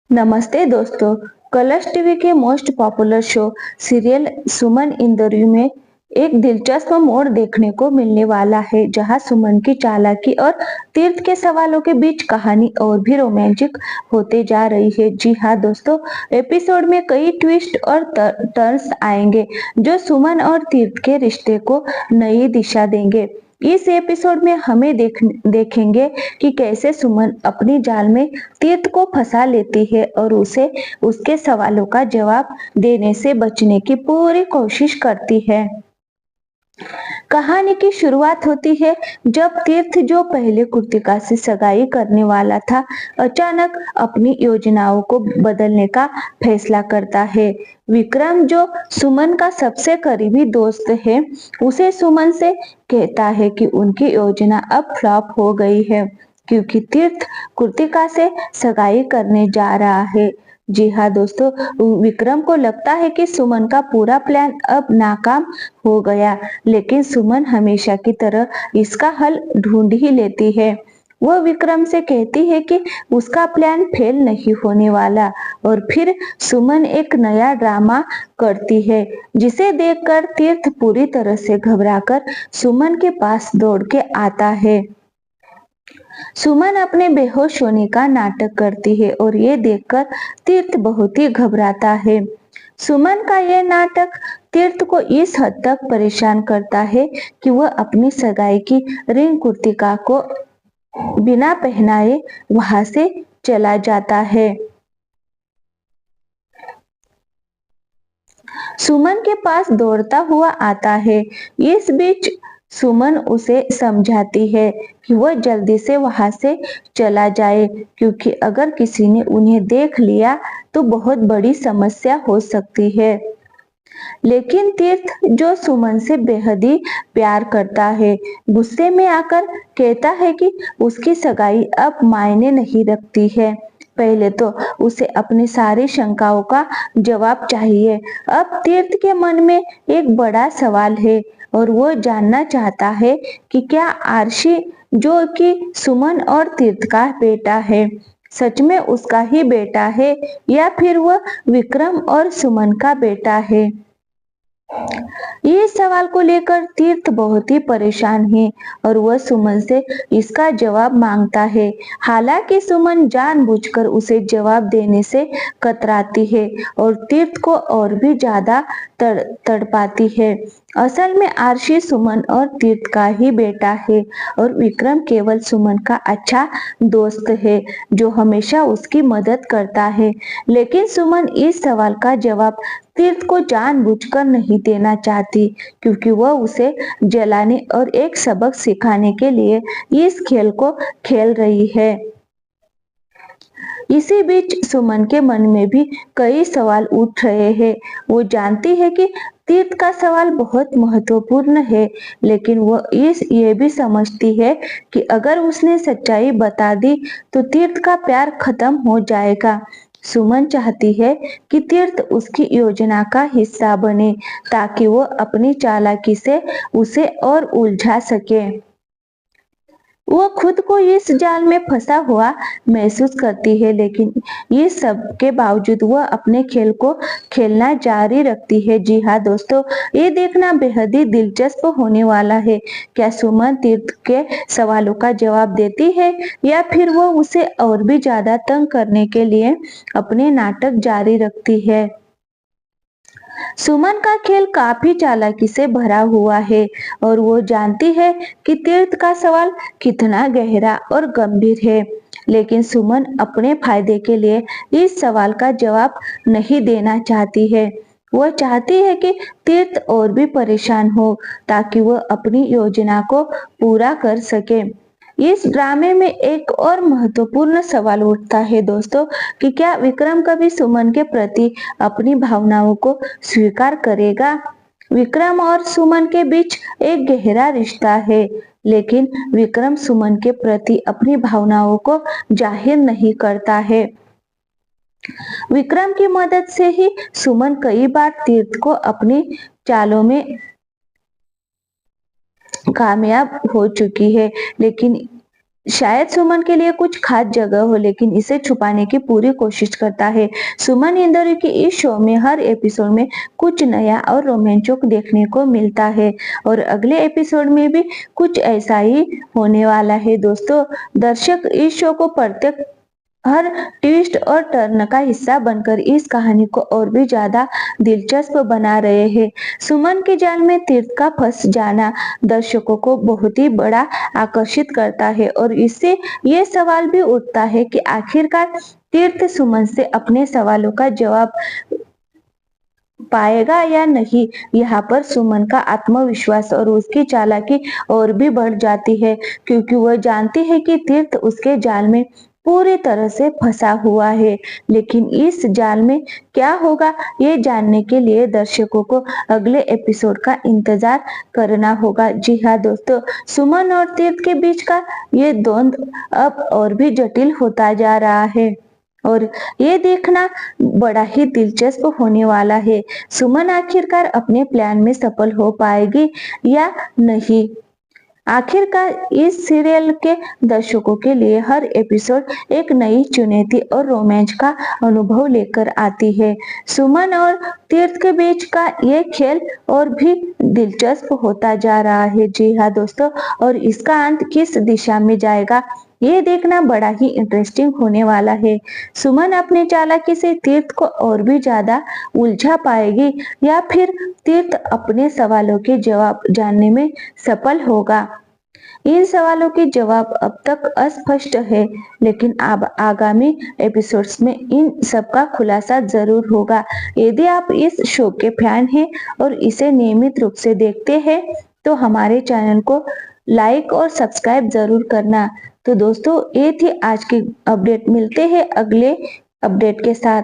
नमस्ते दोस्तों। Colors TV के most popular show serial Suman in the room में एक दिलचस्प मोड़ देखने को मिलने वाला है, जहां सुमन की चालाकी और तीर्थ के सवालों के बीच कहानी और भी रोमांचक होते जा रही है। जी हाँ दोस्तों, एपिसोड में कई ट्विस्ट और टर्न्स आएंगे जो सुमन और तीर्थ के रिश्ते को नई दिशा देंगे। इस एपिसोड में हमें देखेंगे कि कैसे सुमन अपनी जाल में तीर्थ को फंसा लेती है और उसे उसके सवालों का जवाब देने से बचने की पूरी कोशिश करती है। कहानी की शुरुआत होती है जब तीर्थ, जो पहले कृतिका से सगाई करने वाला था, अचानक अपनी योजनाओं को बदलने का फैसला करता है। विक्रम, जो सुमन का सबसे करीबी दोस्त है, उसे सुमन से कहता है कि उनकी योजना अब फ्लॉप हो गई है क्योंकि तीर्थ कृतिका से सगाई करने जा रहा है। जी हाँ दोस्तों, विक्रम को लगता है कि सुमन का पूरा प्लान अब नाकाम हो गया, लेकिन सुमन हमेशा की तरह इसका हल ढूंढ ही लेती है। वह विक्रम से कहती है कि उसका प्लान फेल नहीं होने वाला और फिर सुमन एक नया ड्रामा करती है, जिसे देखकर तीर्थ पूरी तरह से घबराकर सुमन के पास दौड़ के आता है। सुमन अपने बेहोश होने का नाटक करती है और ये देखकर तीर्थ बहुत ही घबराता है। सुमन का यह नाटक तीर्थ को इस हद तक परेशान करता है कि वह अपनी सगाई की रिंग कुर्तिका को बिना पहनाए वहां से चला जाता है। सुमन के पास दौड़ता हुआ आता है। इस बीच सुमन उसे समझाती है कि वह जल्दी से वहां से चला जाए, क्योंकि अगर किसी ने उन्हें देख लिया तो बहुत बड़ी समस्या हो सकती है। लेकिन तीर्थ, जो सुमन से बेहद ही प्यार करता है, गुस्से में आकर कहता है कि उसकी सगाई अब मायने नहीं रखती है। पहले तो उसे अपनी सारी शंकाओं का जवाब चाहिए। अब तीर्थ के मन में एक बड़ा सवाल है और वो जानना चाहता है कि क्या आरशी, जो कि सुमन और तीर्थ का बेटा है, सच में उसका ही बेटा है या फिर वह विक्रम और सुमन का बेटा है। ये सवाल को लेकर तीर्थ बहुत ही परेशान है और वह सुमन से इसका जवाब मांगता है। हालांकि सुमन जानबूझकर उसे जवाब देने से कतराती है और तीर्थ को और भी ज्यादा तड़पाती है। असल में आरशी सुमन और तीर्थ का ही बेटा है और विक्रम केवल सुमन का अच्छा दोस्त है, जो हमेशा उसकी मदद करता है। लेकिन सुमन इस सवाल का जवाब तीर्थ को जानबूझकर नहीं देना चाहती, क्योंकि वह उसे जलाने और एक सबक सिखाने के लिए इस खेल को खेल रही है। इसी बीच सुमन के मन में भी कई सवाल उठ रहे हैं। वो जानती है कि तीर्थ का सवाल बहुत महत्वपूर्ण है, लेकिन वो ये भी समझती है कि अगर उसने सच्चाई बता दी तो तीर्थ का प्यार खत्म हो जाएगा। सुमन चाहती है कि तीर्थ उसकी योजना का हिस्सा बने, ताकि वो अपनी चालाकी से उसे और उलझा सके। वो खुद को इस जाल में फंसा हुआ महसूस करती है, लेकिन ये सब के बावजूद वह अपने खेल को खेलना जारी रखती है। जी हाँ दोस्तों, ये देखना बेहद ही दिलचस्प होने वाला है। क्या सुमन तीर्थ के सवालों का जवाब देती है या फिर वो उसे और भी ज्यादा तंग करने के लिए अपने नाटक जारी रखती है। सुमन का खेल काफी चालाकी से भरा हुआ है और वो जानती है कि तीर्थ का सवाल कितना गहरा और गंभीर है, लेकिन सुमन अपने फायदे के लिए इस सवाल का जवाब नहीं देना चाहती है। वह चाहती है कि तीर्थ और भी परेशान हो, ताकि वह अपनी योजना को पूरा कर सके। इस ड्रामे में एक और महत्वपूर्ण सवाल उठता है दोस्तों, कि क्या विक्रम कभी सुमन के प्रति अपनी भावनाओं को स्वीकार करेगा। विक्रम और सुमन के बीच एक गहरा रिश्ता है, लेकिन विक्रम सुमन के प्रति अपनी भावनाओं को जाहिर नहीं करता है। विक्रम की मदद से ही सुमन कई बार तीर्थ को अपनी चालों में कामयाब हो चुकी है, लेकिन शायद सुमन के लिए कुछ खास जगह हो, लेकिन इसे छुपाने की पूरी कोशिश करता है। सुमन इंदौरी की इस शो में हर एपिसोड में कुछ नया और रोमांचक देखने को मिलता है और अगले एपिसोड में भी कुछ ऐसा ही होने वाला है। दोस्तों, दर्शक इस शो को प्रत्येक हर ट्विस्ट और टर्न का हिस्सा बनकर इस कहानी को और भी ज्यादा दिलचस्प बना रहे हैं। सुमन के जाल में तीर्थ का फंस जाना दर्शकों को बहुत ही बड़ा आकर्षित करता है और इससे ये सवाल भी उठता है कि आखिरकार तीर्थ सुमन से अपने सवालों का जवाब पाएगा या नहीं। यहाँ पर सुमन का आत्मविश्वास और उसकी चालाकी और भी बढ़ जाती है, क्योंकि वह जानती है कि तीर्थ उसके जाल में पूरी तरह से फंसा हुआ है। लेकिन इस जाल में क्या होगा, ये जानने के लिए दर्शकों को अगले एपिसोड का इंतजार करना होगा। जी हाँ दोस्तों, सुमन और तीर्थ के बीच का ये द्वंद्व अब और भी जटिल होता जा रहा है और ये देखना बड़ा ही दिलचस्प होने वाला है। सुमन आखिरकार अपने प्लान में सफल हो पाएगी या नहीं। आखिरकार इस सीरियल के दर्शकों के लिए हर एपिसोड एक नई चुनौती और रोमांच का अनुभव लेकर आती है। सुमन और तीर्थ के बीच का ये खेल और भी दिलचस्प होता जा रहा है। जी हाँ दोस्तों, और इसका अंत किस दिशा में जाएगा, ये देखना बड़ा ही इंटरेस्टिंग होने वाला है। सुमन अपने चालाकी से तीर्थ को और भी ज्यादा उलझा पाएगी या फिर तीर्थ अपने सवालों के जवाब जानने में सफल होगा। इन सवालों के जवाब अब तक अस्पष्ट है, लेकिन अब आगामी एपिसोड्स में इन सब का खुलासा जरूर होगा। यदि आप इस शो के फैन हैं और इसे नियमित रूप से देखते हैं तो हमारे चैनल को लाइक और सब्सक्राइब जरूर करना। तो दोस्तों, ये थी आज की अपडेट। मिलते हैं अगले अपडेट के साथ।